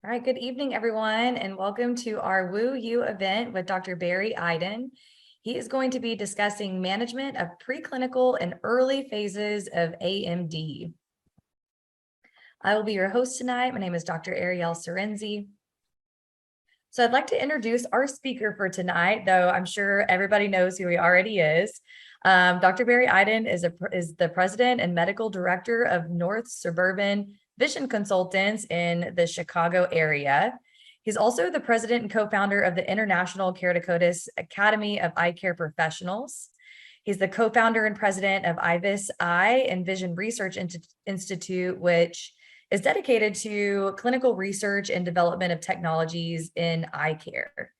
All right, good evening, everyone, and welcome to our Woo You event with Dr. Barry Eiden. He is going to be discussing management of preclinical and early phases of AMD. I will be your host tonight. My name is Dr. Ariel Sorenzi. So I'd like to introduce our speaker for tonight, though I'm sure everybody knows who he already is. Dr. Barry Eiden is the president and medical director of North Suburban Vision Consultants in the Chicago area. He's also the president and co-founder of the International Keratoconus Academy of Eye Care Professionals. He's the co-founder and president of IVIS Eye and Vision Research Institute, which is dedicated to clinical research and development of technologies in eye care.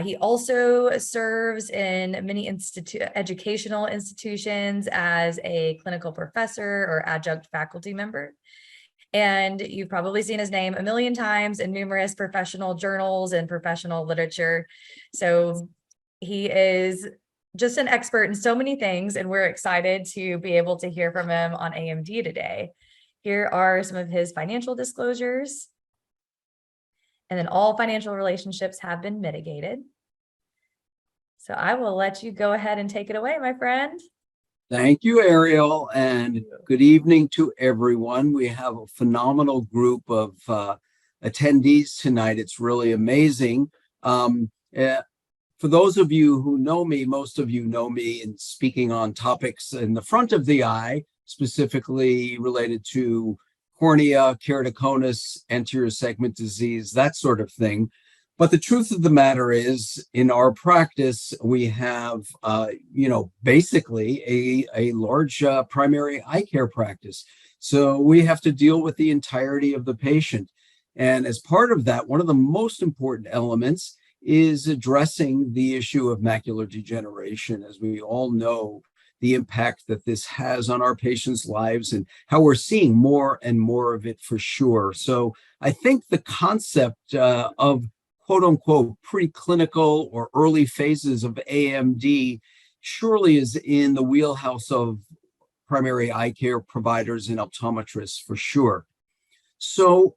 He also serves in many educational institutions as a clinical professor or adjunct faculty member. And you've probably seen his name a million times in numerous professional journals and professional literature. So he is just an expert in so many things, and we're excited to be able to hear from him on AMD today. Here are some of his financial disclosures. And then all financial relationships have been mitigated. So I will let you go ahead and take it away, my friend. Thank you, Ariel, and good evening to everyone. We have a phenomenal group of attendees tonight. It's really amazing. For those of you who know me, most of you know me in speaking on topics in the front of the eye, specifically related to cornea, keratoconus, anterior segment disease, that sort of thing. But the truth of the matter is, in our practice, we have, basically a large primary eye care practice. So we have to deal with the entirety of the patient. And as part of that, one of the most important elements is addressing the issue of macular degeneration. As we all know, the impact that this has on our patients' lives and how we're seeing more and more of it for sure. So I think the concept of quote unquote preclinical or early phases of AMD surely is in the wheelhouse of primary eye care providers and optometrists for sure. So,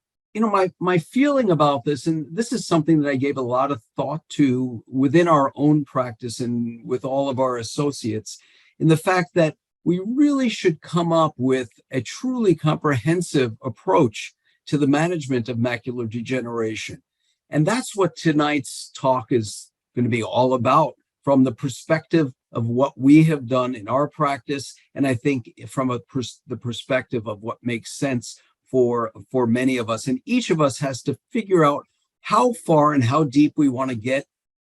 my feeling about this, and this is something that I gave a lot of thought to within our own practice and with all of our associates, in the fact that we really should come up with a truly comprehensive approach to the management of macular degeneration. And that's what tonight's talk is going to be all about, from the perspective of what we have done in our practice, and I think from the perspective of what makes sense for many of us. And each of us has to figure out how far and how deep we want to get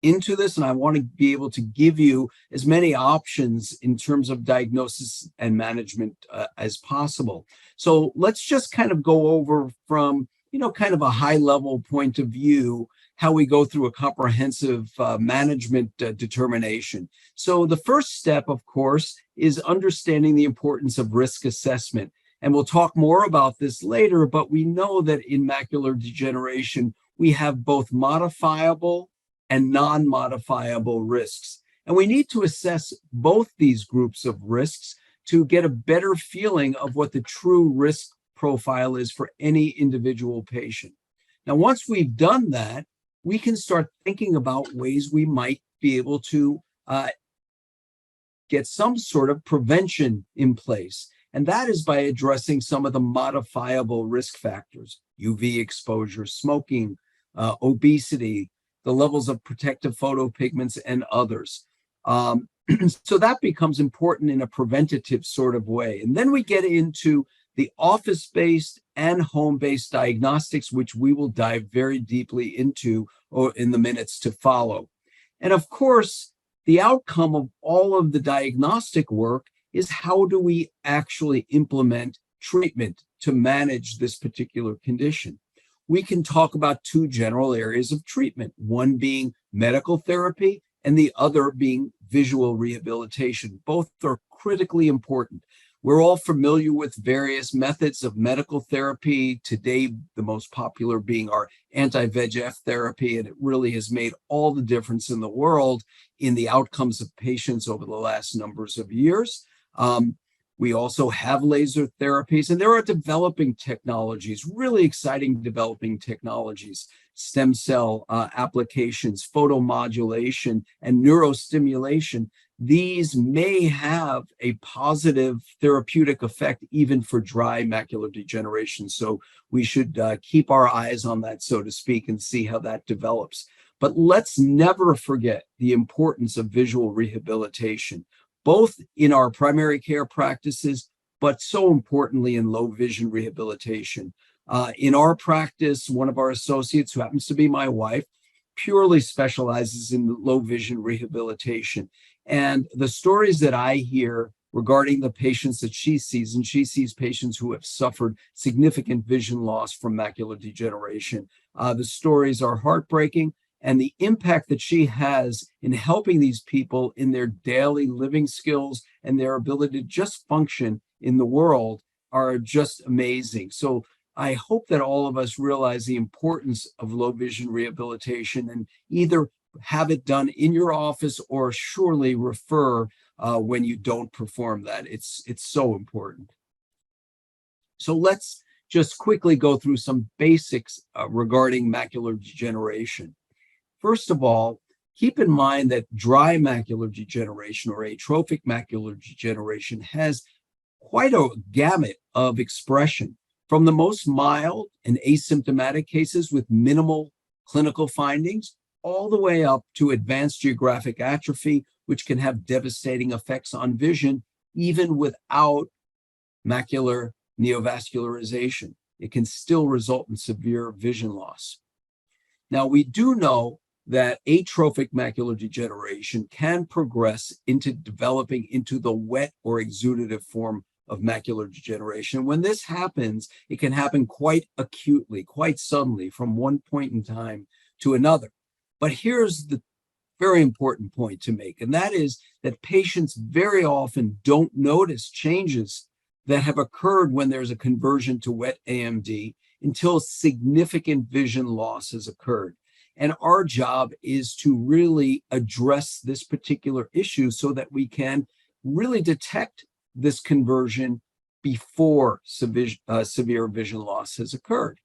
into this, and I want to be able to give you as many options in terms of diagnosis and management as possible. So let's just kind of go over from kind of a high level point of view, how we go through a comprehensive management determination. So the first step, of course, is understanding the importance of risk assessment. And we'll talk more about this later, but we know that in macular degeneration, we have both modifiable and non-modifiable risks. And we need to assess both these groups of risks to get a better feeling of what the true risk profile is for any individual patient. Now, once we've done that, we can start thinking about ways we might be able to get some sort of prevention in place. And that is by addressing some of the modifiable risk factors: UV exposure, smoking, obesity, the levels of protective photopigments, and others. So that becomes important in a preventative sort of way. And then we get into the office-based and home-based diagnostics, which we will dive very deeply into in the minutes to follow. And of course, the outcome of all of the diagnostic work is how do we actually implement treatment to manage this particular condition. We can talk about two general areas of treatment, one being medical therapy and the other being visual rehabilitation. Both are critically important. We're all familiar with various methods of medical therapy. Today, the most popular being our anti-VEGF therapy, and it really has made all the difference in the world in the outcomes of patients over the last numbers of years. We also have laser therapies, and there are developing technologies, really exciting developing technologies, stem cell applications, photomodulation, and neurostimulation. These may have a positive therapeutic effect even for dry macular degeneration. So we should keep our eyes on that, so to speak, and see how that develops. But let's never forget the importance of visual rehabilitation, both in our primary care practices, but so importantly in low vision rehabilitation. In our practice, one of our associates, who happens to be my wife, purely specializes in low vision rehabilitation. And the stories that I hear regarding the patients that she sees, and she sees patients who have suffered significant vision loss from macular degeneration, the stories are heartbreaking. And the impact that she has in helping these people in their daily living skills and their ability to just function in the world are just amazing. So I hope that all of us realize the importance of low vision rehabilitation and either have it done in your office or surely refer when you don't perform that. It's so important. So let's just quickly go through some basics regarding macular degeneration. First of all, keep in mind that dry macular degeneration or atrophic macular degeneration has quite a gamut of expression, from the most mild and asymptomatic cases with minimal clinical findings, all the way up to advanced geographic atrophy, which can have devastating effects on vision, even without macular neovascularization. It can still result in severe vision loss. Now, we do know that atrophic macular degeneration can progress into developing into the wet or exudative form of macular degeneration. When this happens, it can happen quite acutely, quite suddenly from one point in time to another. But here's the very important point to make, and that is that patients very often don't notice changes that have occurred when there's a conversion to wet AMD until significant vision loss has occurred. And our job is to really address this particular issue so that we can really detect this conversion before severe vision loss has occurred.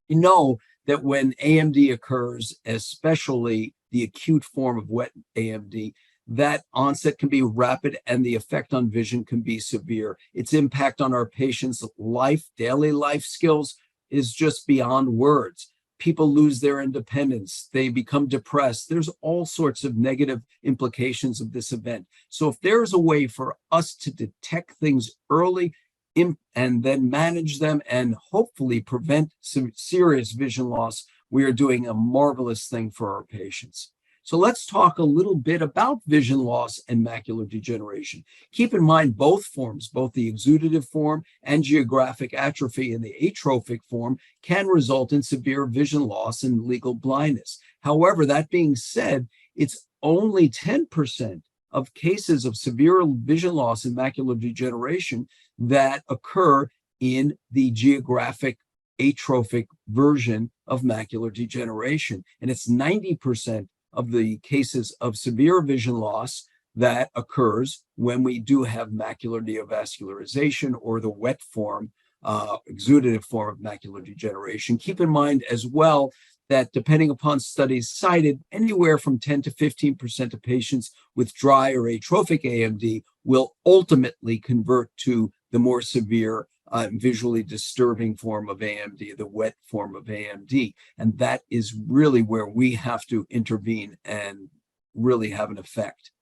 You know that when AMD occurs, especially the acute form of wet AMD, that onset can be rapid and the effect on vision can be severe. Its impact on our patients' life, daily life skills is just beyond words. People lose their independence. They become depressed. There's all sorts of negative implications of this event. So if there's a way for us to detect things early and then manage them and hopefully prevent some serious vision loss, we are doing a marvelous thing for our patients. So let's talk a little bit about vision loss and macular degeneration. Keep in mind both forms, both the exudative form and geographic atrophy in the atrophic form, can result in severe vision loss and legal blindness. However, that being said, it's only 10% of cases of severe vision loss and macular degeneration that occur in the geographic atrophic version of macular degeneration. And it's 90% of the cases of severe vision loss that occurs when we do have macular neovascularization or the wet form, exudative form of macular degeneration. Keep in mind as well that depending upon studies cited, anywhere from 10 to 15% of patients with dry or atrophic AMD will ultimately convert to the more severe visually disturbing form of AMD, the wet form of AMD. And that is really where we have to intervene and really have an effect.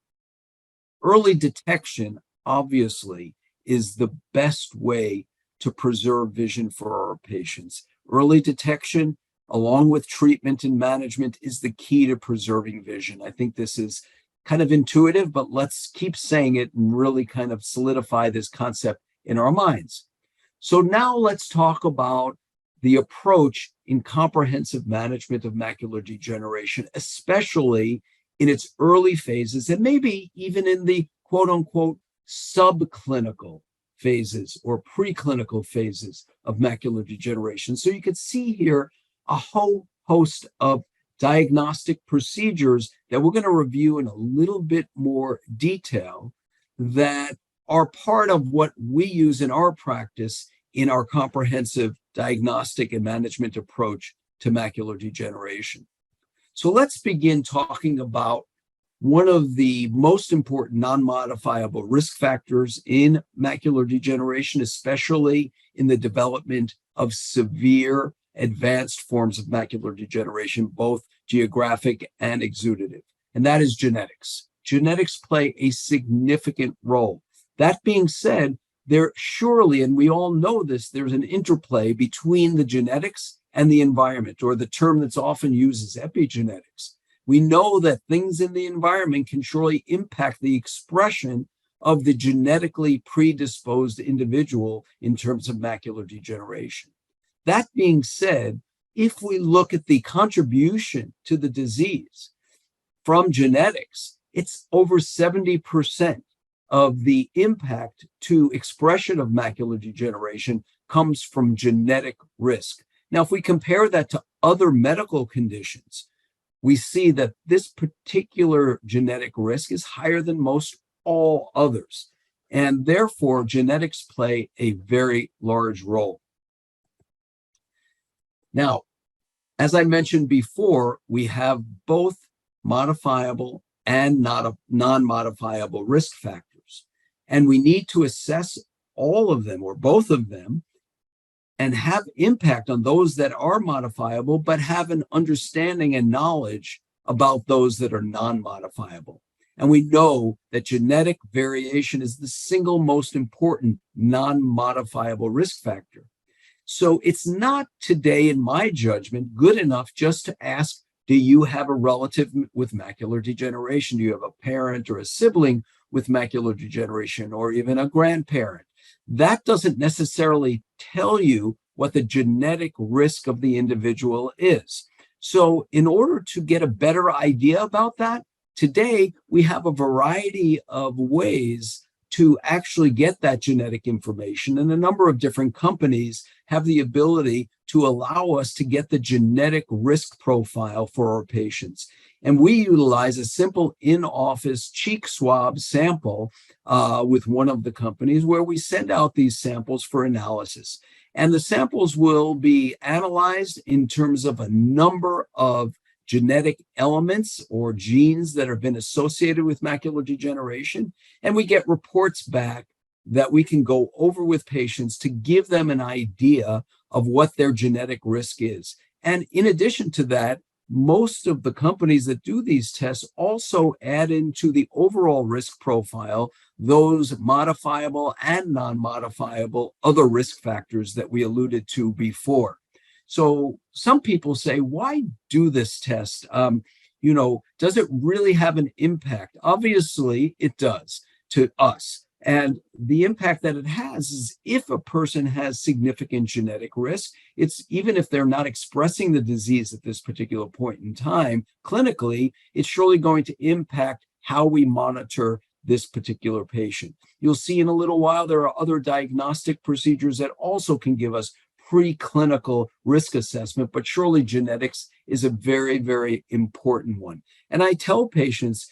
Early detection, obviously, is the best way to preserve vision for our patients. Early detection, along with treatment and management, is the key to preserving vision. I think this is kind of intuitive, but let's keep saying it and really kind of solidify this concept in our minds. So now let's talk about the approach in comprehensive management of macular degeneration, especially in its early phases and maybe even in the quote unquote subclinical phases or preclinical phases of macular degeneration. So you can see here a whole host of diagnostic procedures that we're going to review in a little bit more detail that are part of what we use in our practice in our comprehensive diagnostic and management approach to macular degeneration. So let's begin talking about one of the most important non-modifiable risk factors in macular degeneration, especially in the development of severe advanced forms of macular degeneration, both geographic and exudative, and that is genetics. Genetics play a significant role. That being said, there surely, and we all know this, there's an interplay between the genetics and the environment, or the term that's often used is epigenetics. We know that things in the environment can surely impact the expression of the genetically predisposed individual in terms of macular degeneration. That being said, if we look at the contribution to the disease from genetics, it's over 70% of the impact to expression of macular degeneration comes from genetic risk. Now, if we compare that to other medical conditions, we see that this particular genetic risk is higher than most all others, and therefore genetics play a very large role. Now, as I mentioned before, we have both modifiable and non-modifiable risk factors, and we need to assess all of them or both of them and have impact on those that are modifiable, but have an understanding and knowledge about those that are non-modifiable. And we know that genetic variation is the single most important non-modifiable risk factor. So it's not today, in my judgment, good enough just to ask, do you have a relative with macular degeneration? Do you have a parent or a sibling with macular degeneration, or even a grandparent? That doesn't necessarily tell you what the genetic risk of the individual is. So in order to get a better idea about that, today we have a variety of ways to actually get that genetic information, and a number of different companies have the ability to allow us to get the genetic risk profile for our patients. And we utilize a simple in-office cheek swab sample with one of the companies, where we send out these samples for analysis. And the samples will be analyzed in terms of a number of genetic elements or genes that have been associated with macular degeneration. And we get reports back that we can go over with patients to give them an idea of what their genetic risk is. And in addition to that, most of the companies that do these tests also add into the overall risk profile those modifiable and non-modifiable other risk factors that we alluded to before. So some people say, why do this test? Does it really have an impact? Obviously, it does to us. And the impact that it has is if a person has significant genetic risk, it's even if they're not expressing the disease at this particular point in time, clinically, it's surely going to impact how we monitor this particular patient. You'll see in a little while there are other diagnostic procedures that also can give us preclinical risk assessment, but surely genetics is a very, very important one. And I tell patients,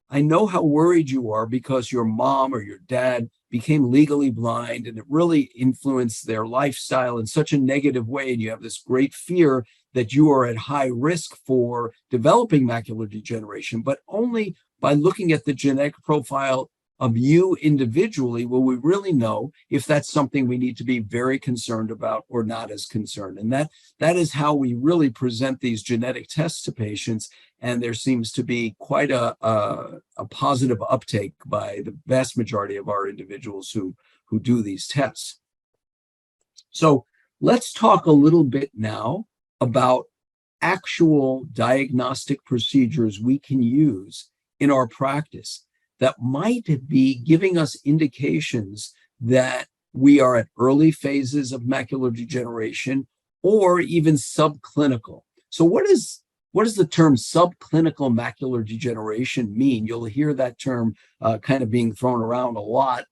I know how worried you are because your mom or your dad became legally blind and it really influenced their lifestyle in such a negative way. And you have this great fear that you are at high risk for developing macular degeneration, but only by looking at the genetic profile of you individually will we really know if that's something we need to be very concerned about or not as concerned. And that is how we really present these genetic tests to patients. And there seems to be quite a positive uptake by the vast majority of our individuals who do these tests. So let's talk a little bit now about actual diagnostic procedures we can use in our practice that might be giving us indications that we are at early phases of macular degeneration or even subclinical. So what does the term subclinical macular degeneration mean? You'll hear that term kind of being thrown around a lot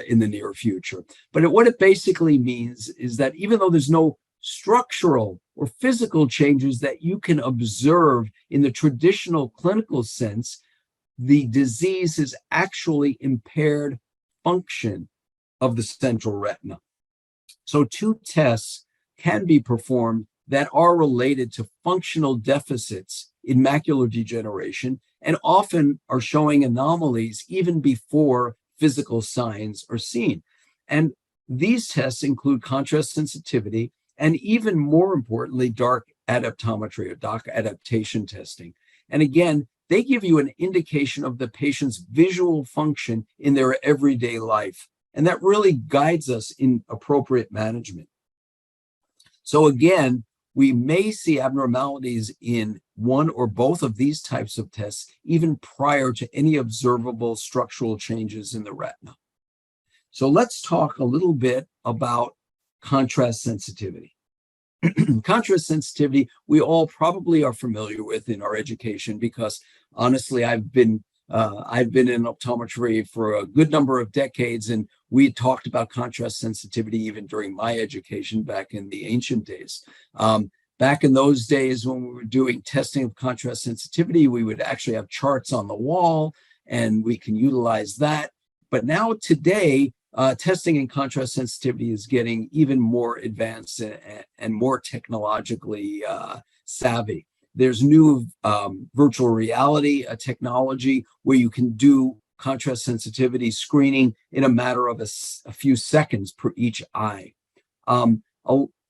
in the near future. But what it basically means is that even though there's no structural or physical changes that you can observe in the traditional clinical sense, the disease has actually impaired function of the central retina. So two tests can be performed that are related to functional deficits in macular degeneration and often are showing anomalies even before physical signs are seen. And these tests include contrast sensitivity and, even more importantly, dark adaptometry or dark adaptation testing. And again, they give you an indication of the patient's visual function in their everyday life. And that really guides us in appropriate management. So again, we may see abnormalities in one or both of these types of tests even prior to any observable structural changes in the retina. So let's talk a little bit about contrast sensitivity. Contrast sensitivity, we all probably are familiar with in our education because honestly, I've been in optometry for a good number of decades, and we talked about contrast sensitivity even during my education back in the ancient days. Back in those days when we were doing testing of contrast sensitivity, we would actually have charts on the wall, and we can utilize that. But now today, testing in contrast sensitivity is getting even more advanced and more technologically savvy. There's new virtual reality technology where you can do contrast sensitivity screening in a matter of a few seconds per each eye.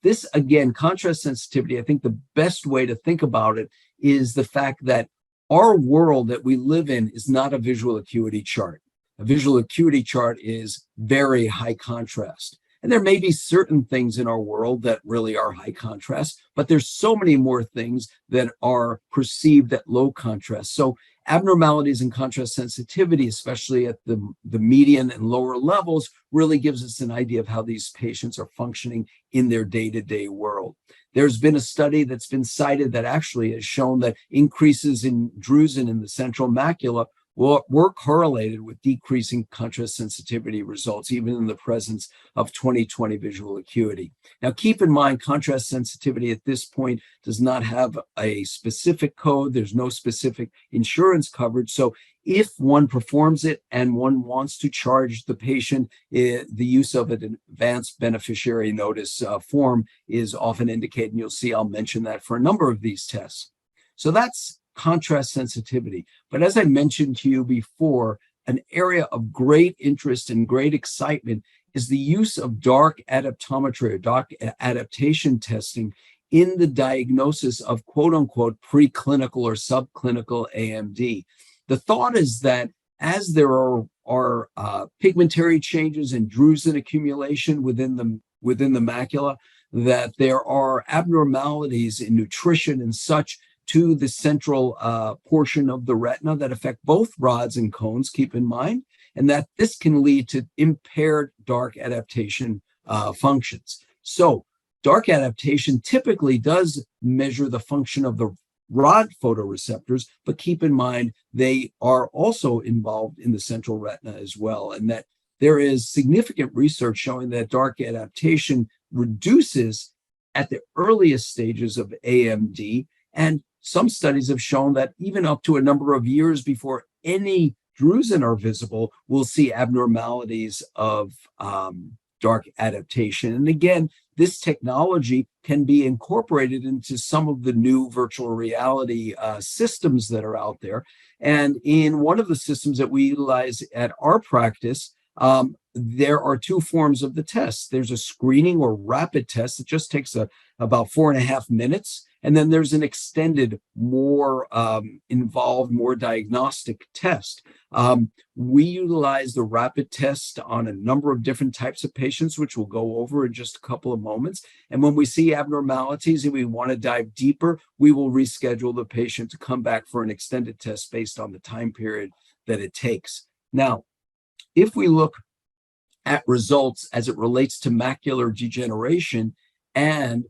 This, again, contrast sensitivity, I think the best way to think about it is the fact that our world that we live in is not a visual acuity chart. A visual acuity chart is very high contrast. And there may be certain things in our world that really are high contrast, but there's so many more things that are perceived at low contrast. So abnormalities in contrast sensitivity, especially at the median and lower levels, really gives us an idea of how these patients are functioning in their day-to-day world. There's been a study that's been cited that actually has shown that increases in drusen in the central macula were correlated with decreasing contrast sensitivity results, even in the presence of 20/20 visual acuity. Now, keep in mind, contrast sensitivity at this point does not have a specific code. There's no specific insurance coverage. So if one performs it and one wants to charge the patient, the use of an advanced beneficiary notice form is often indicated. And you'll see I'll mention that for a number of these tests. So that's contrast sensitivity. But as I mentioned to you before, an area of great interest and great excitement is the use of dark adaptometry or dark adaptation testing in the diagnosis of quote unquote preclinical or subclinical AMD. The thought is that as there are pigmentary changes and drusen accumulation within the macula, that there are abnormalities in nutrition and such to the central portion of the retina that affect both rods and cones, keep in mind, and that this can lead to impaired dark adaptation functions. So dark adaptation typically does measure the function of the rod photoreceptors, but keep in mind they are also involved in the central retina as well, and that there is significant research showing that dark adaptation reduces at the earliest stages of AMD, and some studies have shown that even up to a number of years before any drusen are visible, we'll see abnormalities of dark adaptation. And again, this technology can be incorporated into some of the new virtual reality systems that are out there. And in one of the systems that we utilize at our practice, there are two forms of the test. There's a screening or rapid test that just takes about 4.5 minutes. And then there's an extended, more involved, more diagnostic test. We utilize the rapid test on a number of different types of patients, which we'll go over in just a couple of moments. And when we see abnormalities and we want to dive deeper, we will reschedule the patient to come back for an extended test based on the time period that it takes. Now, if we look at results as it relates to macular degeneration and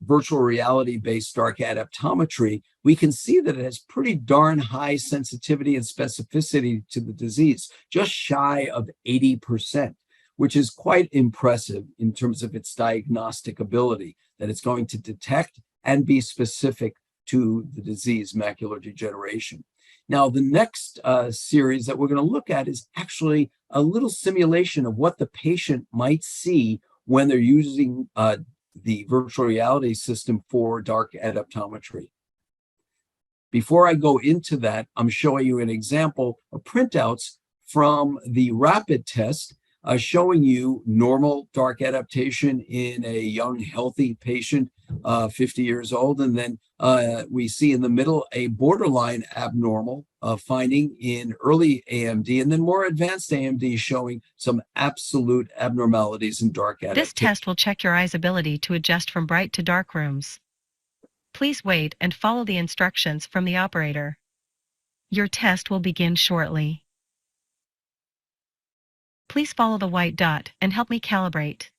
virtual reality-based dark adaptometry, we can see that it has pretty darn high sensitivity and specificity to the disease, just shy of 80%, which is quite impressive in terms of its diagnostic ability, that it's going to detect and be specific to the disease macular degeneration. Now, the next series that we're going to look at is actually a little simulation of what the patient might see when they're using the virtual reality system for dark adaptometry. Before I go into that, I'm showing you an example of printouts from the rapid test showing you normal dark adaptation in a young, healthy patient, 50 years old. And then we see in the middle a borderline abnormal finding in early AMD, and then more advanced AMD showing some absolute abnormalities in dark adaptation. This test will check your eye's ability to adjust from bright to dark rooms. Please wait and follow the instructions from the operator. Your test will begin shortly. Please follow the white dot and help me calibrate.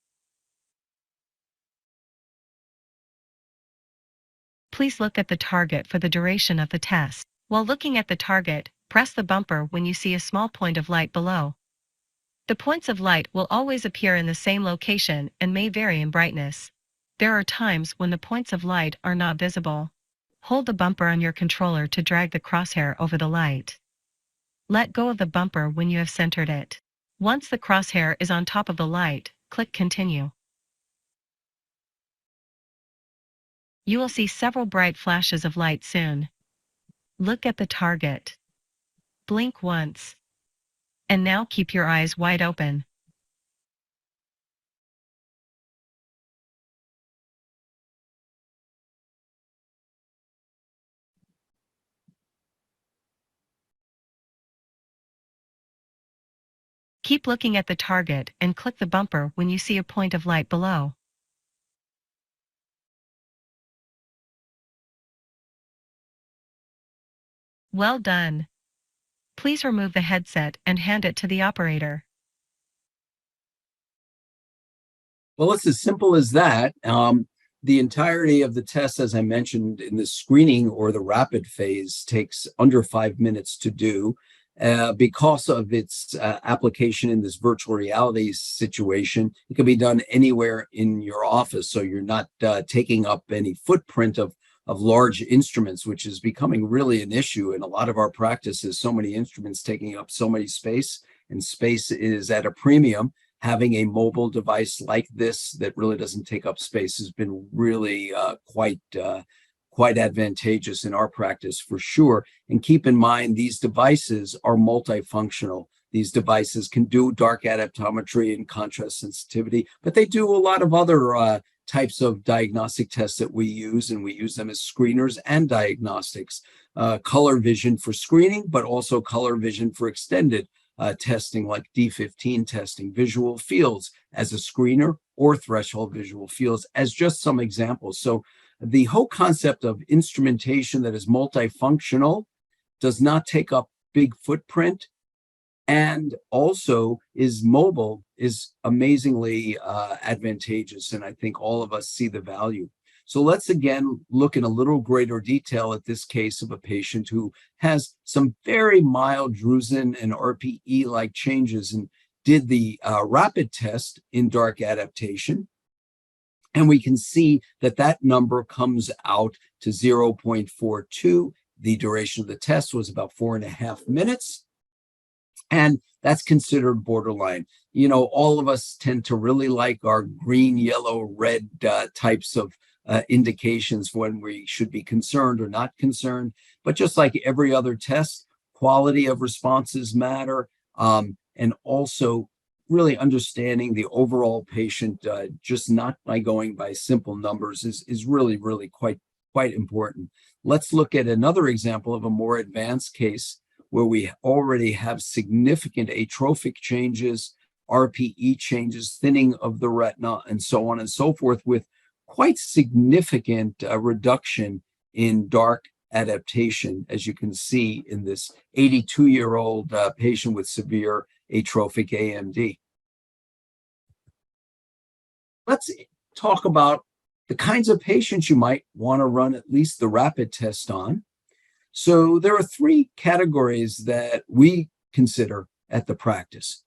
Please look at the target for the duration of the test. While looking at the target, press the bumper when you see a small point of light below. The points of light will always appear in the same location and may vary in brightness. There are times when the points of light are not visible. Hold the bumper on your controller to drag the crosshair over the light. Let go of the bumper when you have centered it. Once the crosshair is on top of the light, click Continue. You will see several bright flashes of light soon. Look at the target. Blink once. And now keep your eyes wide open. Keep looking at the target and click the bumper when you see a point of light below. Well done. Please remove the headset and hand it to the operator. Well, it's as simple as that. The entirety of the test, as I mentioned, in the screening or the rapid phase takes under 5 minutes to do. Because of its application in this virtual reality situation, it can be done anywhere in your office. So you're not taking up any footprint of large instruments, which is becoming really an issue in a lot of our practices. So many instruments taking up so many space, and space is at a premium. Having a mobile device like this that really doesn't take up space has been really quite advantageous in our practice for sure. And keep in mind, these devices are multifunctional. These devices can do dark adaptometry and contrast sensitivity, but they do a lot of other types of diagnostic tests that we use, and we use them as screeners and diagnostics. Color vision for screening, but also color vision for extended testing like D15 testing, visual fields as a screener, or threshold visual fields as just some examples. So the whole concept of instrumentation that is multifunctional, does not take up big footprint, and also is mobile is amazingly advantageous. And I think all of us see the value. So let's again look in a little greater detail at this case of a patient who has some very mild drusen and RPE-like changes, and did the rapid test in dark adaptation. And we can see that that number comes out to 0.42. The duration of the test was about 4.5 minutes. And that's considered borderline. You know, all of us tend to really like our green, yellow, red types of indications when we should be concerned or not concerned. But just like every other test, quality of responses matter. And also really understanding the overall patient, just not by going by simple numbers, is really, really quite important. Let's look at another example of a more advanced case where we already have significant atrophic changes, RPE changes, thinning of the retina, and so on and so forth, with quite significant reduction in dark adaptation, as you can see in this 82-year-old patient with severe atrophic AMD. Let's talk about the kinds of patients you might want to run at least the rapid test on. So there are 3 categories that we consider at the practice.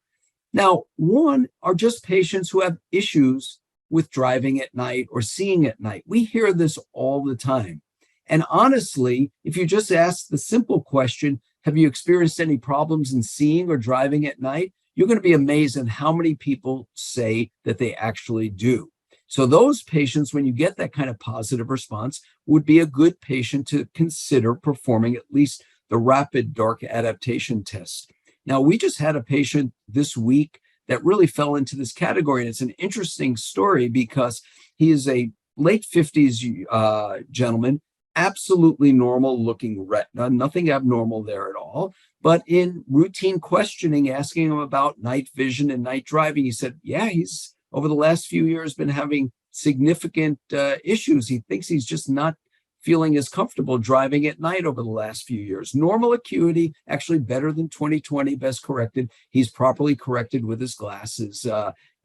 Now, one are just patients who have issues with driving at night or seeing at night. We hear this all the time. And honestly, if you just ask the simple question, have you experienced any problems in seeing or driving at night? You're going to be amazed at how many people say that they actually do. So those patients, when you get that kind of positive response, would be a good patient to consider performing at least the rapid dark adaptation test. Now, we just had a patient this week that really fell into this category. And it's an interesting story because he is a late 50s gentleman, absolutely normal looking retina, nothing abnormal there at all. But in routine questioning, asking him about night vision and night driving, he said, yeah, he's over the last few years been having significant issues. He thinks he's just not feeling as comfortable driving at night over the last few years. Normal acuity, actually better than 20/20, best corrected. He's properly corrected with his glasses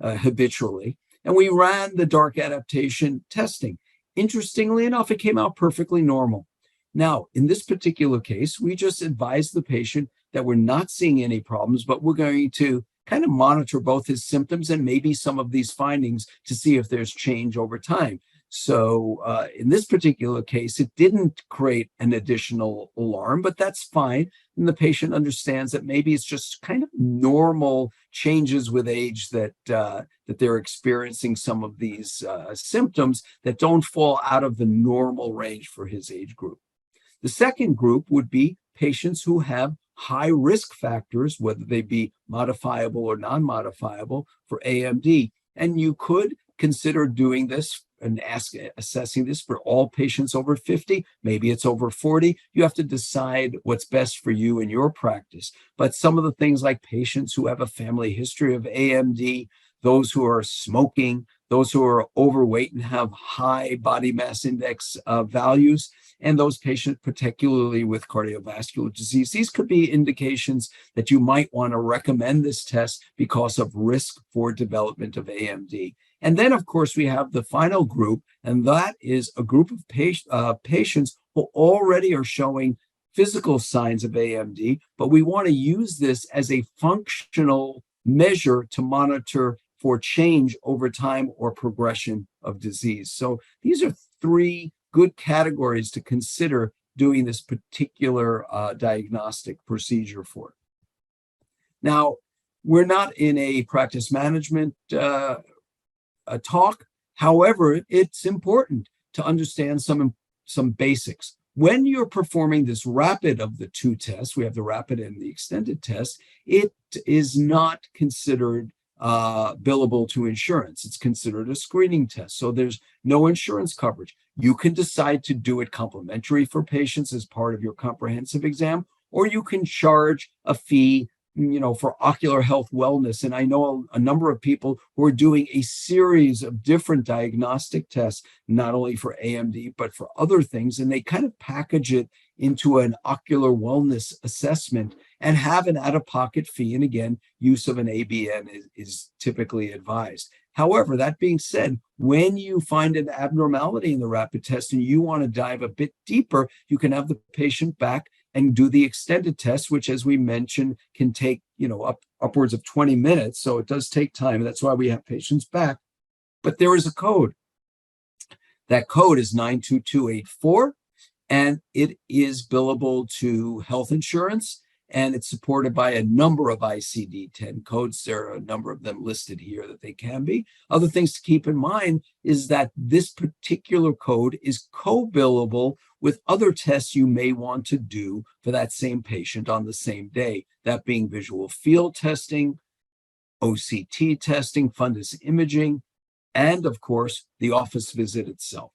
habitually. And we ran the dark adaptation testing. Interestingly enough, it came out perfectly normal. Now, in this particular case, we just advised the patient that we're not seeing any problems, but we're going to kind of monitor both his symptoms and maybe some of these findings to see if there's change over time. So in this particular case, it didn't create an additional alarm, but that's fine. And the patient understands that maybe it's just kind of normal changes with age that they're experiencing some of these symptoms that don't fall out of the normal range for his age group. The second group would be patients who have high risk factors, whether they be modifiable or non-modifiable for AMD. And you could consider doing this and assessing this for all patients over 50. Maybe it's over 40. You have to decide what's best for you in your practice. But some of the things like patients who have a family history of AMD, those who are smoking, those who are overweight and have high body mass index values, and those patients particularly with cardiovascular disease. These could be indications that you might want to recommend this test because of risk for development of AMD. And then, of course, we have the final group, and that is a group of patients who already are showing physical signs of AMD, but we want to use this as a functional measure to monitor for change over time or progression of disease. So these are three good categories to consider doing this particular diagnostic procedure for. Now, we're not in a practice management talk. However, it's important to understand some basics. When you're performing this rapid of the two tests, we have the rapid and the extended test, it is not considered billable to insurance. It's considered a screening test. So there's no insurance coverage. You can decide to do it complimentary for patients as part of your comprehensive exam, or you can charge a fee, for ocular health wellness. And I know a number of people who are doing a series of different diagnostic tests, not only for AMD, but for other things. And they kind of package it into an ocular wellness assessment and have an out-of-pocket fee. And again, use of an ABN is typically advised. However, that being said, when you find an abnormality in the rapid test and you want to dive a bit deeper, you can have the patient back and do the extended test, which, as we mentioned, can take, upwards of 20 minutes. So it does take time. That's why we have patients back. But there is a code. That code is 92284, and it is billable to health insurance, and it's supported by a number of ICD-10 codes. There are a number of them listed here that they can be. Other things to keep in mind is that this particular code is co-billable with other tests you may want to do for that same patient on the same day, that being visual field testing, OCT testing, fundus imaging, and of course, the office visit itself.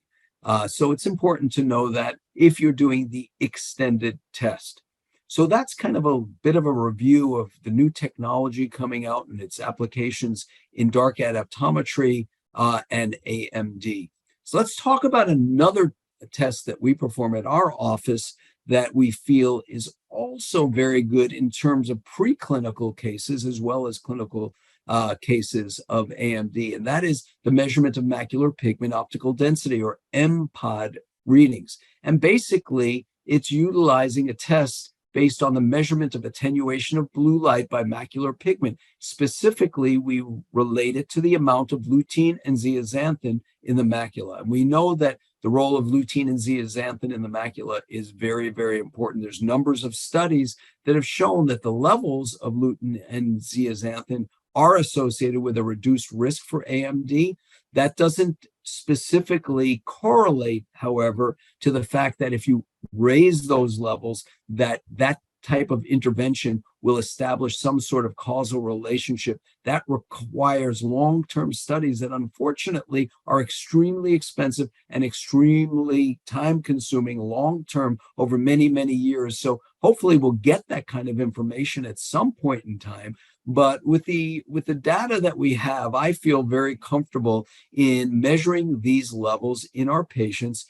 So it's important to know that if you're doing the extended test. So that's kind of a bit of a review of the new technology coming out and its applications in dark adaptometry and AMD. So let's talk about another test that we perform at our office that we feel is also very good in terms of preclinical cases as well as clinical cases of AMD, and that is the measurement of macular pigment optical density, or MPOD readings. And basically, it's utilizing a test based on the measurement of attenuation of blue light by macular pigment. Specifically, we relate it to the amount of lutein and zeaxanthin in the macula. And we know that the role of lutein and zeaxanthin in the macula is very, very important. There's numbers of studies that have shown that the levels of lutein and zeaxanthin are associated with a reduced risk for AMD. That doesn't specifically correlate, however, to the fact that if you raise those levels, that type of intervention will establish some sort of causal relationship. That requires long-term studies that unfortunately are extremely expensive and extremely time-consuming long-term over many, many years. So hopefully we'll get that kind of information at some point in time. But with the data that we have, I feel very comfortable in measuring these levels in our patients,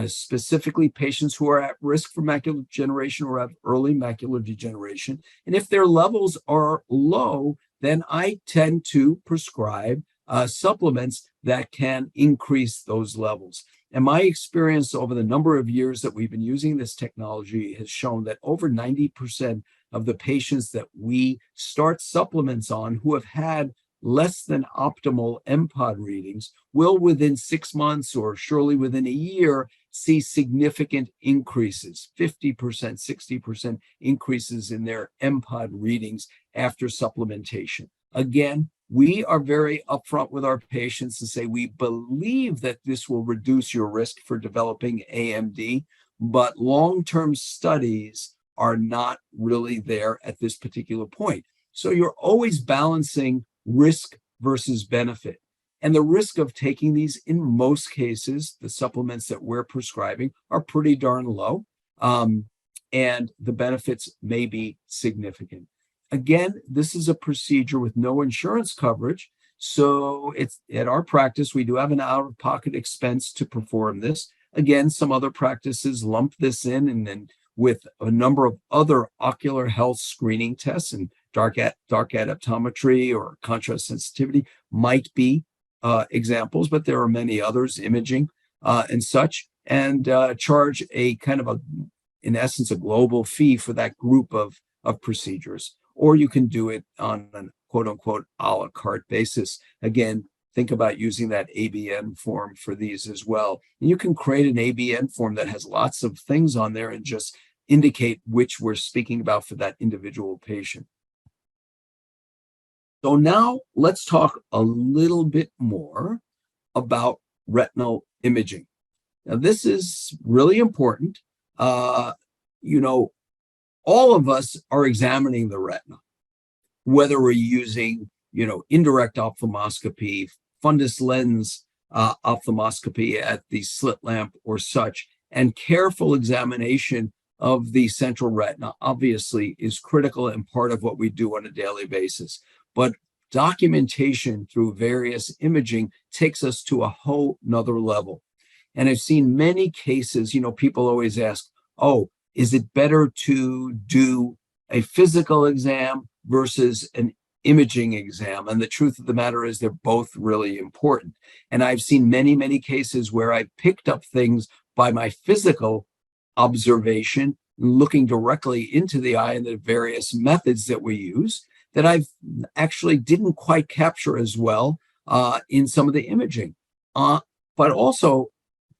specifically patients who are at risk for macular degeneration or have early macular degeneration. And if their levels are low, then I tend to prescribe supplements that can increase those levels. And my experience over the number of years that we've been using this technology has shown that over 90% of the patients that we start supplements on who have had less than optimal MPOD readings will within 6 months or surely within a year see significant increases, 50%, 60% increases in their MPOD readings after supplementation. Again, we are very upfront with our patients and say we believe that this will reduce your risk for developing AMD, but long-term studies are not really there at this particular point. So you're always balancing risk versus benefit. And the risk of taking these, in most cases, the supplements that we're prescribing are pretty darn low, and the benefits may be significant. Again, this is a procedure with no insurance coverage. So it's at our practice, we do have an out-of-pocket expense to perform this. Again, some other practices lump this in, and then with a number of other ocular health screening tests, and dark adaptometry or contrast sensitivity might be examples, but there are many others, imaging and such, and charge a kind of in essence, a global fee for that group of procedures. Or you can do it on an quote unquote a la carte basis. Again, think about using that ABN form for these as well. And you can create an ABN form that has lots of things on there and just indicate which we're speaking about for that individual patient. So now let's talk a little bit more about retinal imaging. Now, this is really important. All of us are examining the retina, whether we're using, indirect ophthalmoscopy, fundus lens ophthalmoscopy at the slit lamp or such, and careful examination of the central retina obviously is critical and part of what we do on a daily basis. But documentation through various imaging takes us to a whole nother level. And I've seen many cases, people always ask, oh, is it better to do a physical exam versus an imaging exam? And the truth of the matter is they're both really important. And I've seen many, many cases where I picked up things by my physical observation, looking directly into the eye and the various methods that we use, that I've actually didn't quite capture as well in some of the imaging. But also,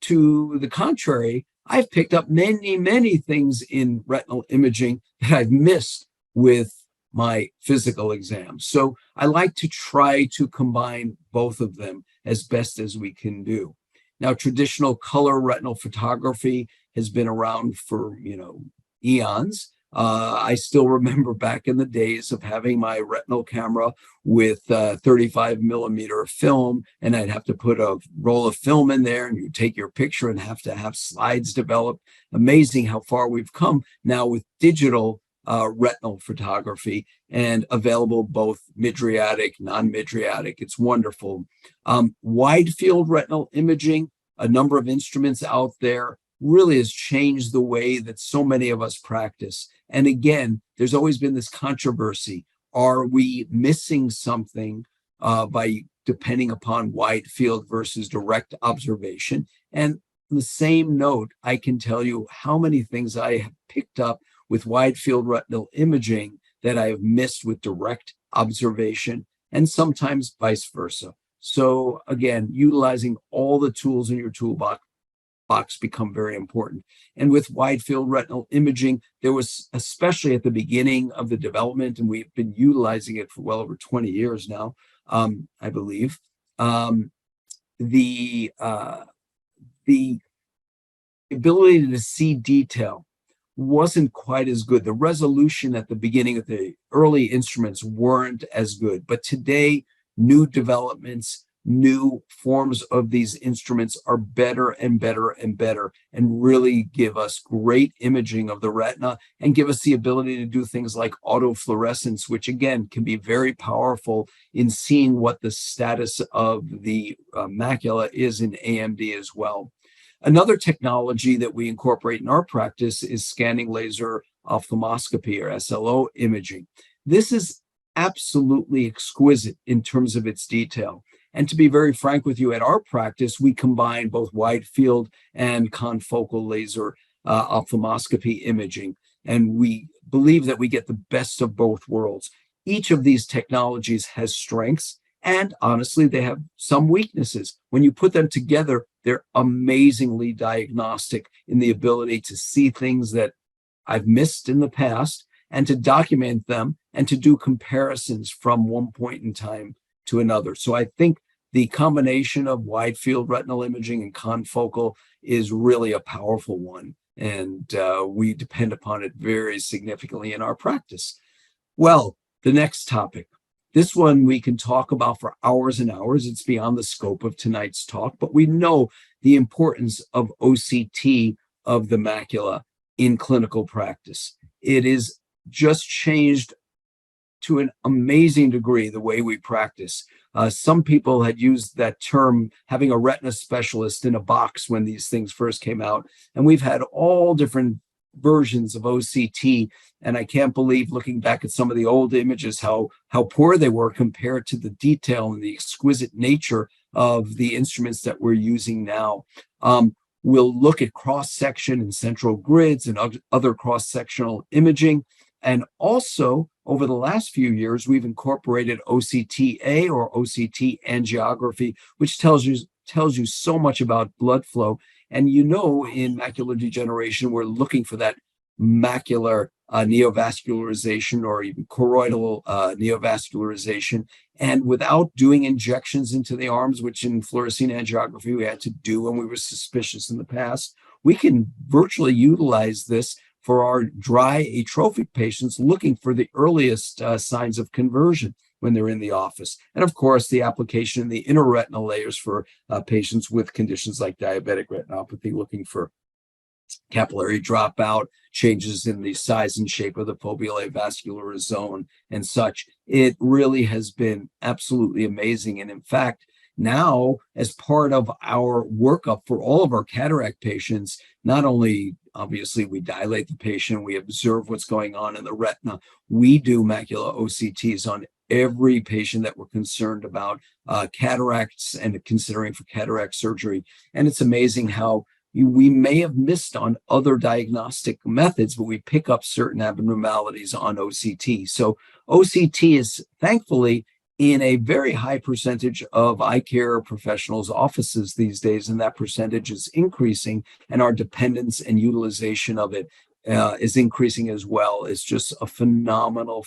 to the contrary, I've picked up many, many things in retinal imaging that I've missed with my physical exam. So I like to try to combine both of them as best as we can do. Now, traditional color retinal photography has been around for, eons. I still remember back in the days of having my retinal camera with 35 millimeter film, and I'd have to put a roll of film in there and you take your picture and have to have slides developed. Amazing how far we've come now with digital retinal photography and available both mydriatic, non-mydriatic. It's wonderful. Wide field retinal imaging, a number of instruments out there, really has changed the way that so many of us practice. And again, there's always been this controversy. Are we missing something by depending upon wide field versus direct observation? And on the same note, I can tell you how many things I have picked up with wide field retinal imaging that I have missed with direct observation, and sometimes vice versa. So again, utilizing all the tools in your toolbox become very important. And with wide field retinal imaging, there was, especially at the beginning of the development, and we've been utilizing it for well over 20 years now, I believe, the ability to see detail wasn't quite as good. The resolution at the beginning of the early instruments weren't as good. But today, new developments, new forms of these instruments are better and better and better, and really give us great imaging of the retina and give us the ability to do things like autofluorescence, which again can be very powerful in seeing what the status of the macula is in AMD as well. Another technology that we incorporate in our practice is scanning laser ophthalmoscopy, or SLO imaging. This is absolutely exquisite in terms of its detail. And to be very frank with you, at our practice, we combine both wide field and confocal laser ophthalmoscopy imaging. And we believe that we get the best of both worlds. Each of these technologies has strengths, and honestly, they have some weaknesses. When you put them together, they're amazingly diagnostic in the ability to see things that I've missed in the past and to document them and to do comparisons from one point in time to another. So I think the combination of wide field retinal imaging and confocal is really a powerful one. And we depend upon it very significantly in our practice. Well, the next topic. This one we can talk about for hours and hours. It's beyond the scope of tonight's talk, but we know the importance of OCT of the macula in clinical practice. It is just changed to an amazing degree the way we practice. Some people had used that term, having a retina specialist in a box, when these things first came out. And we've had all different versions of OCT. And I can't believe, looking back at some of the old images, how poor they were compared to the detail and the exquisite nature of the instruments that we're using now. We'll look at cross-section and central grids and other cross-sectional imaging. And also, over the last few years, we've incorporated OCTA, or OCT angiography, which tells you so much about blood flow. And in macular degeneration, we're looking for that macular neovascularization, or even choroidal neovascularization. And without doing injections into the arms, which in fluorescein angiography we had to do when we were suspicious in the past, we can virtually utilize this for our dry atrophic patients looking for the earliest signs of conversion when they're in the office. And of course, the application in the intraretinal layers for patients with conditions like diabetic retinopathy, looking for capillary dropout, changes in the size and shape of the foveolae vascular zone, and such. It really has been absolutely amazing. And in fact, now, as part of our workup for all of our cataract patients, not only obviously we dilate the patient, we observe what's going on in the retina, we do macula OCTs on every patient that we're concerned about cataracts and considering for cataract surgery. And it's amazing how we may have missed on other diagnostic methods, but we pick up certain abnormalities on OCT. So OCT is thankfully in a very high percentage of eye care professionals' offices these days, and that percentage is increasing, and our dependence and utilization of it is increasing as well. It's just a phenomenal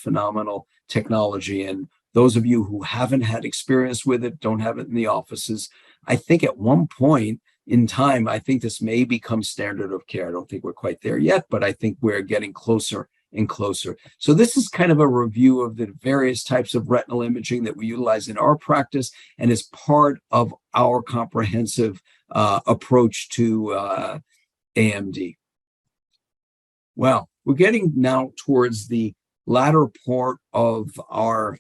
technology. And those of you who haven't had experience with it, don't have it in the offices, I think at one point in time, I think this may become standard of care. I don't think we're quite there yet, but I think we're getting closer and closer. So this is kind of a review of the various types of retinal imaging that we utilize in our practice and is part of our comprehensive approach to AMD. Well, we're getting now towards the latter part of our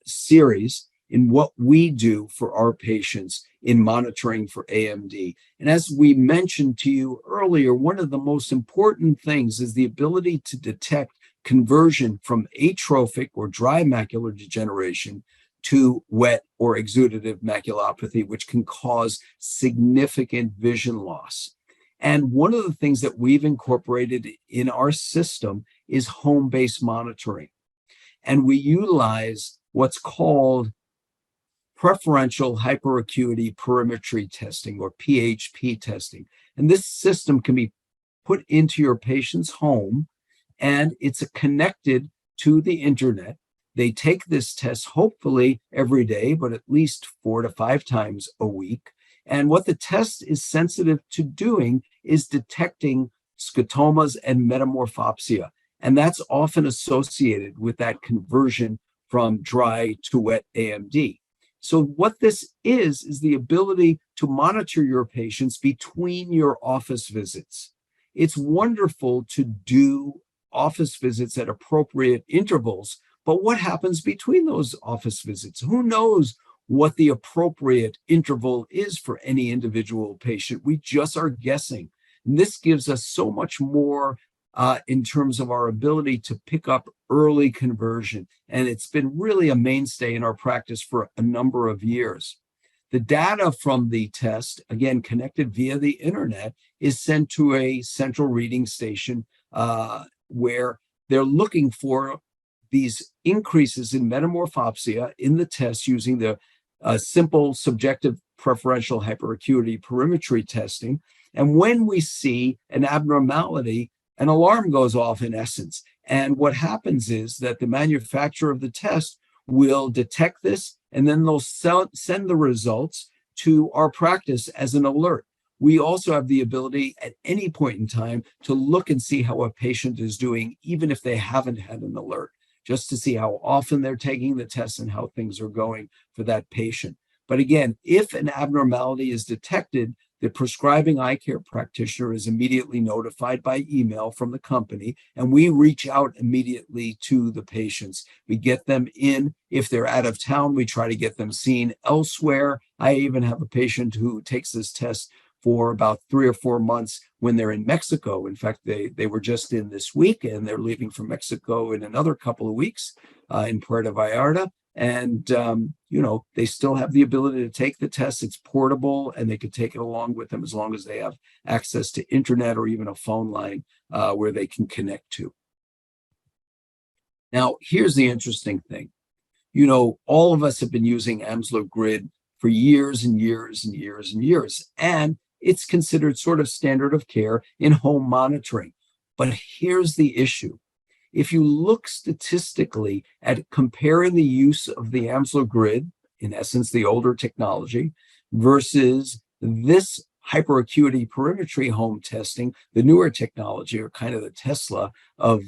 series in what we do for our patients in monitoring for AMD. And as we mentioned to you earlier, one of the most important things is the ability to detect conversion from atrophic or dry macular degeneration to wet or exudative maculopathy, which can cause significant vision loss. And one of the things that we've incorporated in our system is home-based monitoring. And we utilize what's called preferential hyperacuity perimetry testing, or PHP testing. And this system can be put into your patient's home, and it's connected to the internet. They take this test hopefully every day, but at least 4 to 5 times a week. And what the test is sensitive to doing is detecting scotomas and metamorphopsia. And that's often associated with that conversion from dry to wet AMD. So what this is the ability to monitor your patients between your office visits. It's wonderful to do office visits at appropriate intervals, but what happens between those office visits? Who knows what the appropriate interval is for any individual patient? We just are guessing. And this gives us so much more in terms of our ability to pick up early conversion. And it's been really a mainstay in our practice for a number of years. The data from the test, again, connected via the internet, is sent to a central reading station where they're looking for these increases in metamorphopsia in the test using the simple subjective preferential hyperacuity perimetry testing. And when we see an abnormality, an alarm goes off in essence. And what happens is that the manufacturer of the test will detect this, and then they'll send the results to our practice as an alert. We also have the ability at any point in time to look and see how a patient is doing, even if they haven't had an alert, just to see how often they're taking the test and how things are going for that patient. But again, if an abnormality is detected, the prescribing eye care practitioner is immediately notified by email from the company, and we reach out immediately to the patients. We get them in. If they're out of town, we try to get them seen elsewhere. I even have a patient who takes this test for about 3 or 4 months when they're in Mexico. In fact, they were just in this week, and they're leaving for Mexico in another couple of weeks in Puerto Vallarta. And, they still have the ability to take the test. It's portable, and they could take it along with them as long as they have access to internet or even a phone line where they can connect to. Now, here's the interesting thing. All of us have been using Amsler Grid for years and years and years and years, and it's considered sort of standard of care in home monitoring. But here's the issue. If you look statistically at comparing the use of the Amsler Grid, in essence, the older technology, versus this hyperacuity perimetry home testing, the newer technology, or kind of the Tesla of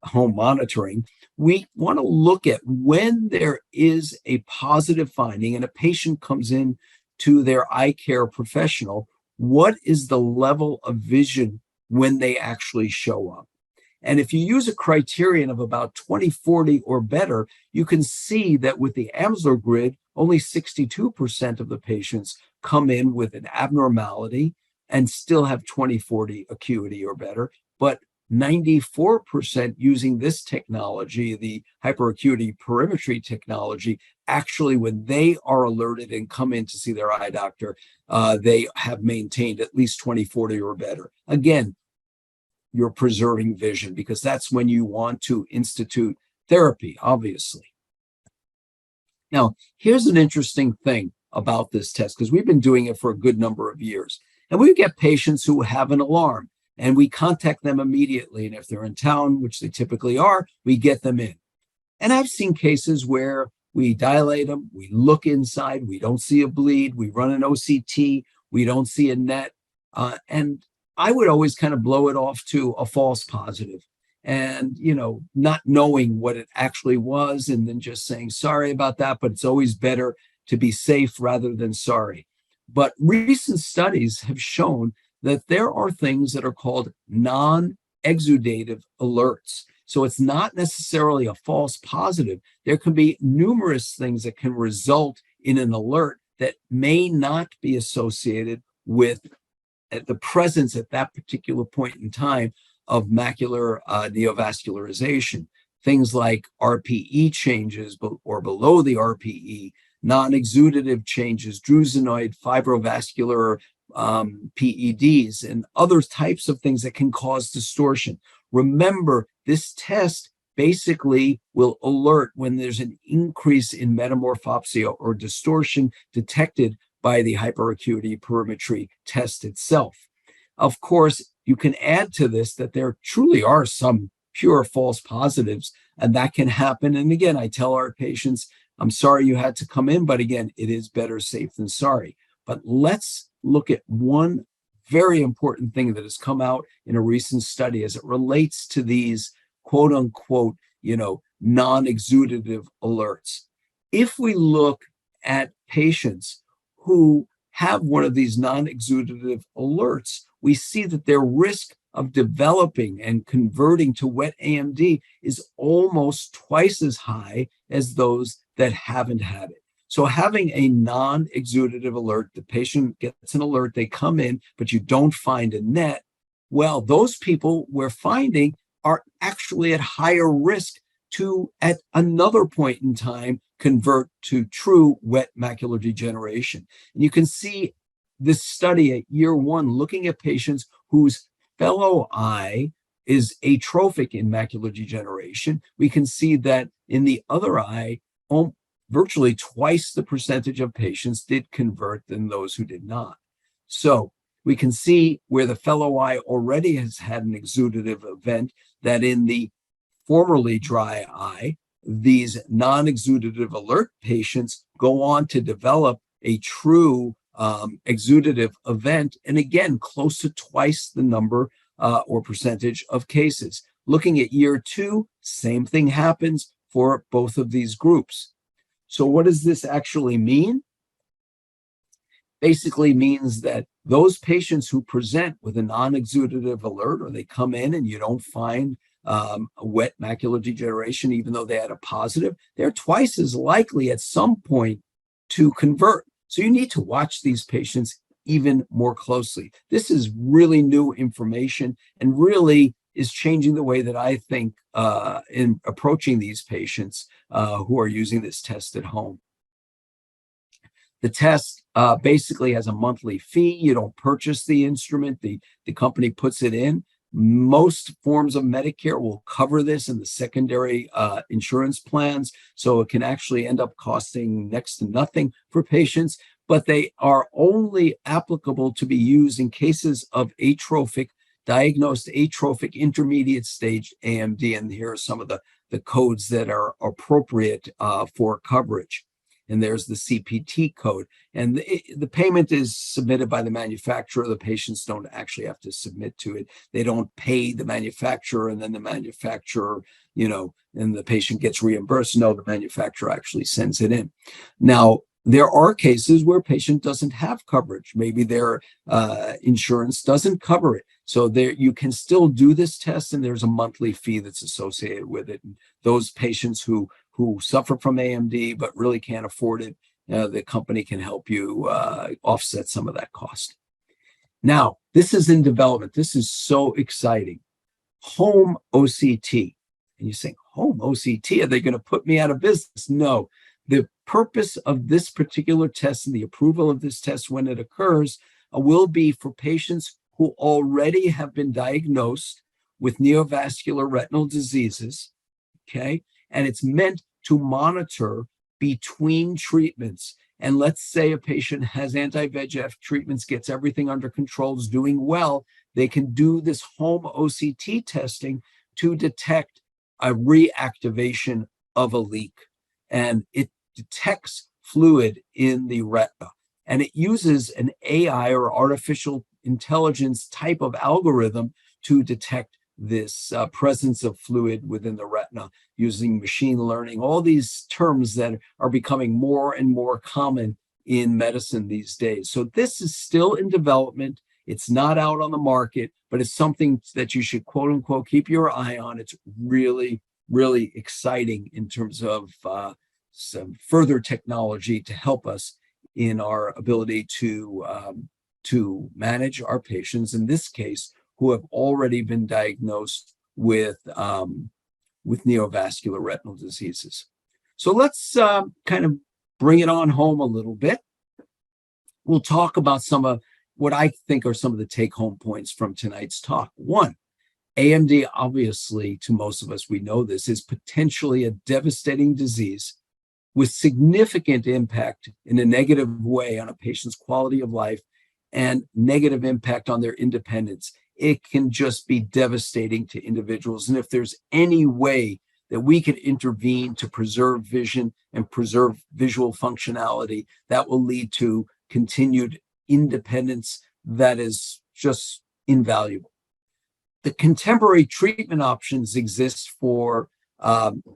home monitoring, we want to look at when there is a positive finding and a patient comes in to their eye care professional, what is the level of vision when they actually show up? And if you use a criterion of about 20/40 or better, you can see that with the Amsler Grid, only 62% of the patients come in with an abnormality and still have 20/40 acuity or better. But 94% using this technology, the hyperacuity perimetry technology, actually, when they are alerted and come in to see their eye doctor, they have maintained at least 20/40 or better. Again, you're preserving vision because that's when you want to institute therapy, obviously. Now, here's an interesting thing about this test, because we've been doing it for a good number of years. And we get patients who have an alarm, and we contact them immediately. And if they're in town, which they typically are, we get them in. And I've seen cases where we dilate them, we look inside, we don't see a bleed, we run an OCT, we don't see a net. And I would always kind of blow it off to a false positive and, not knowing what it actually was, and then just saying, sorry about that, but it's always better to be safe rather than sorry. But recent studies have shown that there are things that are called non-exudative alerts. So it's not necessarily a false positive. There can be numerous things that can result in an alert that may not be associated with the presence at that particular point in time of macular neovascularization. Things like RPE changes or below the RPE, non-exudative changes, drusenoid, fibrovascular PEDs and other types of things that can cause distortion. Remember, this test basically will alert when there's an increase in metamorphopsia or distortion detected by the hyperacuity perimetry test itself. Of course, you can add to this that there truly are some pure false positives, and that can happen. And again, I tell our patients, I'm sorry you had to come in, but again, it is better safe than sorry. But let's look at one very important thing that has come out in a recent study as it relates to these quote unquote, non-exudative alerts. If we look at patients who have one of these non-exudative alerts, we see that their risk of developing and converting to wet AMD is almost twice as high as those that haven't had it. So having a non-exudative alert, the patient gets an alert, they come in, but you don't find a net, well, those people we're finding are actually at higher risk to, at another point in time, convert to true wet macular degeneration. And you can see this study at year 1 looking at patients whose fellow eye is atrophic in macular degeneration. We can see that in the other eye, virtually twice the percentage of patients did convert than those who did not. So we can see where the fellow eye already has had an exudative event, that in the formerly dry eye, these non-exudative alert patients go on to develop a true exudative event, and again, close to twice the number or percentage of cases. Looking at year 2, same thing happens for both of these groups. So what does this actually mean? Basically means that those patients who present with a non-exudative alert, or they come in and you don't find a wet macular degeneration, even though they had a positive, they're twice as likely at some point to convert. So you need to watch these patients even more closely. This is really new information and really is changing the way that I think in approaching these patients who are using this test at home. The test basically has a monthly fee. You don't purchase the instrument. The company puts it in. Most forms of Medicare will cover this in the secondary insurance plans, so it can actually end up costing next to nothing for patients, but they are only applicable to be used in cases of diagnosed atrophic intermediate stage AMD, and here are some of the codes that are appropriate for coverage. And there's the CPT code. And the payment is submitted by the manufacturer. The patients don't actually have to submit to it. They don't pay the manufacturer, and then the manufacturer, and the patient gets reimbursed. No, the manufacturer actually sends it in. Now, there are cases where a patient doesn't have coverage. Maybe their insurance doesn't cover it. So there, you can still do this test, and there's a monthly fee that's associated with it. And those patients who suffer from AMD but really can't afford it, the company can help you offset some of that cost. Now, this is in development. This is so exciting. Home OCT. And you're saying, home OCT, are they going to put me out of business? No. The purpose of this particular test and the approval of this test when it occurs will be for patients who already have been diagnosed with neovascular retinal diseases, okay? And it's meant to monitor between treatments. And let's say a patient has anti-VEGF treatments, gets everything under control, is doing well. They can do this home OCT testing to detect a reactivation of a leak. And it detects fluid in the retina. And it uses an AI or artificial intelligence type of algorithm to detect this presence of fluid within the retina using machine learning, all these terms that are becoming more and more common in medicine these days. So this is still in development. It's not out on the market, but it's something that you should, quote unquote, keep your eye on. It's really, really exciting in terms of some further technology to help us in our ability to manage our patients, in this case, who have already been diagnosed with neovascular retinal diseases. So let's kind of bring it on home a little bit. We'll talk about some of what I think are some of the take-home points from tonight's talk. One, AMD, obviously, to most of us, we know this, is potentially a devastating disease with significant impact in a negative way on a patient's quality of life and negative impact on their independence. It can just be devastating to individuals. And if there's any way that we can intervene to preserve vision and preserve visual functionality, that will lead to continued independence that is just invaluable. The contemporary treatment options exist for macular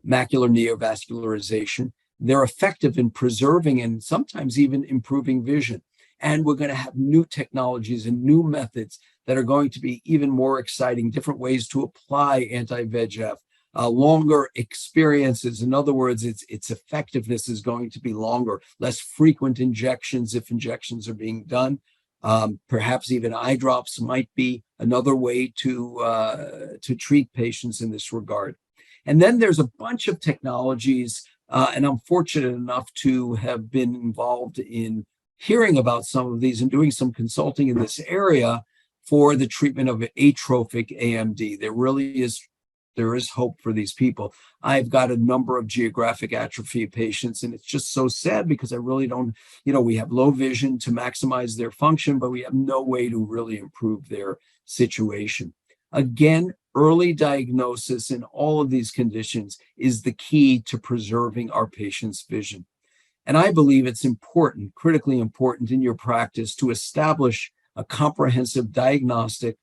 neovascularization. They're effective in preserving and sometimes even improving vision. And we're going to have new technologies and new methods that are going to be even more exciting, different ways to apply anti-VEGF, longer experiences. In other words, its effectiveness is going to be longer, less frequent injections if injections are being done. Perhaps even eye drops might be another way to treat patients in this regard. And then there's a bunch of technologies, and I'm fortunate enough to have been involved in hearing about some of these and doing some consulting in this area for the treatment of atrophic AMD. There is hope for these people. I've got a number of geographic atrophy patients, and it's just so sad because I really don't, we have low vision to maximize their function, but we have no way to really improve their situation. Again, early diagnosis in all of these conditions is the key to preserving our patients' vision. And I believe it's important, critically important in your practice to establish a comprehensive diagnostic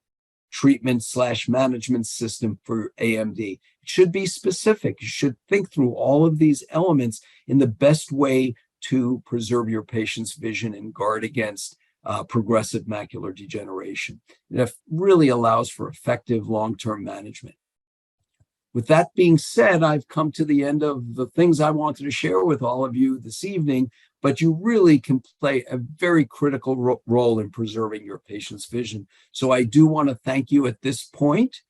treatment/management system for AMD. It should be specific. You should think through all of these elements in the best way to preserve your patient's vision and guard against progressive macular degeneration. It really allows for effective long-term management. With that being said, I've come to the end of the things I wanted to share with all of you this evening, but you really can play a very critical role in preserving your patient's vision. So I do want to thank you at this point.